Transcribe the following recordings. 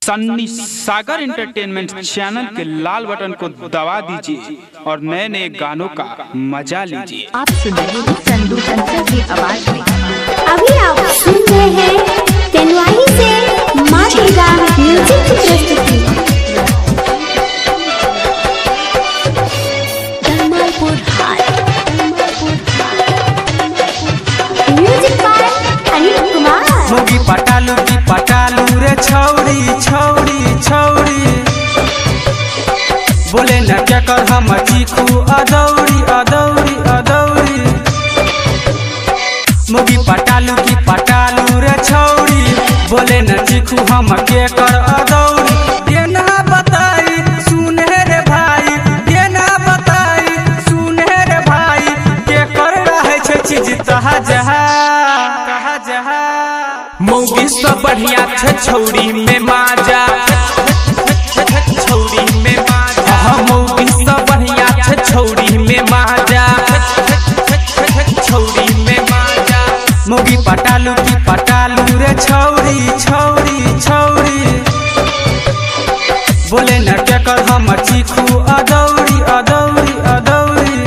सन्नी सागर entertainment channel के लाल button को दबा दीजिए और नए नए गानों का मजा लीजिए। आप सुन रहे हैं संधू कंसर की आवाज में। अभी आप सुन रहे हैं तेनवाही से माँ दुर्गा म्यूजिक की प्रस्तुति। धर्मालपुर हाट म्यूजिक बाय अनिल कुमार। मोगी पटालू रे छौड़ी छौड़ी छौड़ी बोले न क्या कर हम चीखू अदौड़ी अदौड़ी अदौड़ी। मोगी पटालू रे छौड़ी बोले न चीखू हम के कर अदौड़ी। देना बताई सुने रे भाई, देना बताई सुने रे भाई, के कर रहे छे चीज तहा जहा मौगी सब बढ़िया छे छौड़ी में माजा, छौड़ी में माजा। मौगी सब बढ़िया छे छौड़ी में माजा, छौड़ी में माजा। मौगी पटालू रे छौड़ी छौड़ी छौड़ी बोले न क्या कर हम चीखू अदौड़ी अदौड़ी अदौड़ी।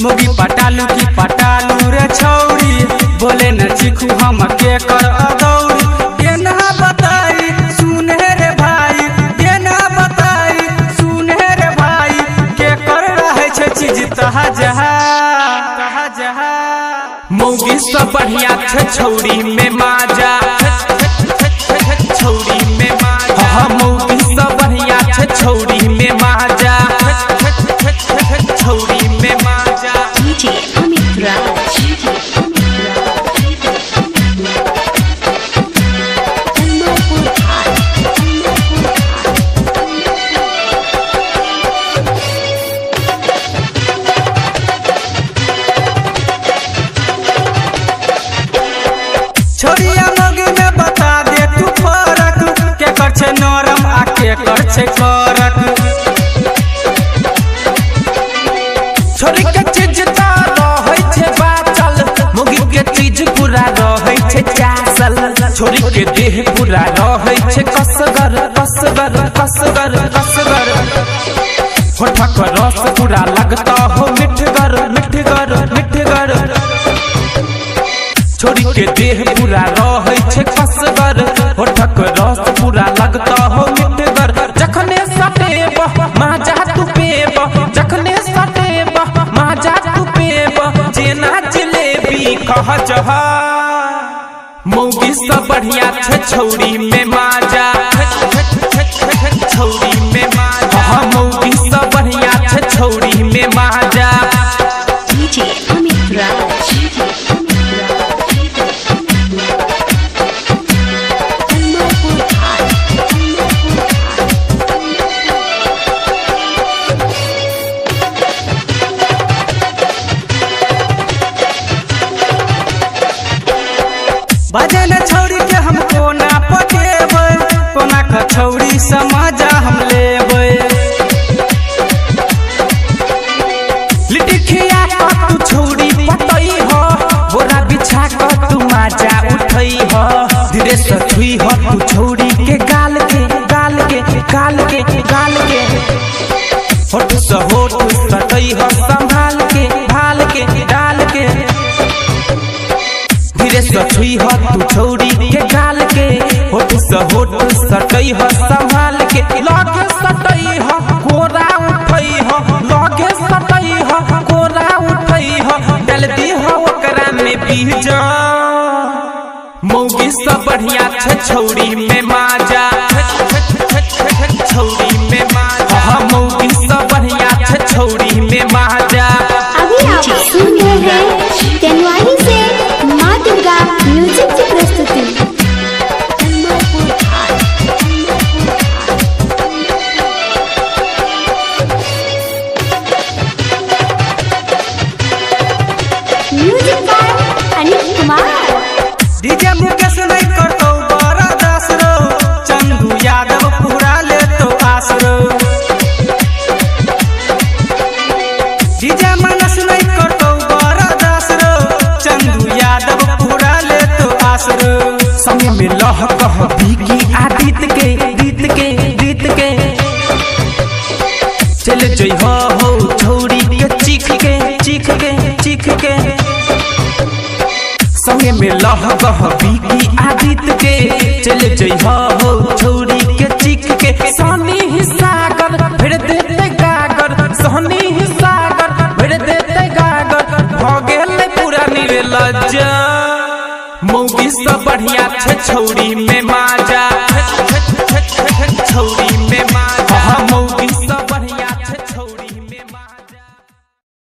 मौगी पटालू रे छौड़ी बोले न चीखू हम के कर अदौड़ी। देना बताई सुने रे भाई, देना बताई सुने रे भाई, के कर रहे छे चीज तहा जहा। मौगी सब बढ़िया छे छौड़ी में माजा, छौड़ी में माजा। मौगी सब बढ़िया छे छौड़ी में माजा, छौड़ी में माजा। डीजे अमित राज। छोड़िया मौगी में बता दे तू फरक, के कर छे नरम आ के कर छे करक। छोड़ी के चीज ता रहै छे बाचल, मौगी के चीज पूरा रहै छे चासल। छोड़ी के देह पूरा रहै छे कसगर कसगर कसगर कसगर। होठक रस पूरा लगता हो मिठगर मिठगर मिठगर। छोड़ी के देह पूरा रहै छे कसगर, होठक रस पूरा लगता हो मिठगर। जखने सटेब माजा तू पेब, जखने सटेब माजा तू पेब, जेना जलेबी कह जहा। मौगी सब बढ़िया छे छौड़ी में माजा, छौड़ी में माजा। मौगी सब बढ़िया छे छौड़ी में माजा। डीजे अमित राज। बजन छौड़ी के हम कोना पटेब, कोना का छौड़ी समाजा हम लेबै। लिट्टी खिया क तू छौड़ी पटई हो, बोरा बिछा क तू माजा उठई हो। धीरे से छुई हो तू छौड़ी के गाल के गाल के गाल के गाल के। होठ से होठ सटई हो संभाल के भाल के डाल के। धीरे से छुई हो तू छौड़ी के गाल के, होठ से होठ सटई हो संभाल के। लगे सटई हो कोरा उठई हो, लगे सटई हो कोरा उठई हो, जल्दी हो ओकरा में बीज। मौगी सब बढ़िया छे छौड़ी में माजा, छौड़ी में माजा। मौगी सब बढ़िया छे छौड़ी में माजा। अभी आप सुन रहे हैं तेनवाही से माँ दुर्गा म्यूजिक की प्रस्तुति। Music by Anil Kumar. DJ Mukesh नहीं करतो बड़ा दास रो, लह कह भीगी आदित के रीत के रीत के चल जई हो छोड़ी के चीख के चीख के चीख के संगे में लह कह भीगी आदित के चल जई हो छोड़ी के चीख के सोनी ही सागर भर देते गागर सोनी ही सागर भर देते गागर भ गेल पूरा निर्लज्जा मौगी से बढ़िया छे छौरी में माजा छौरी में माजा मौगी से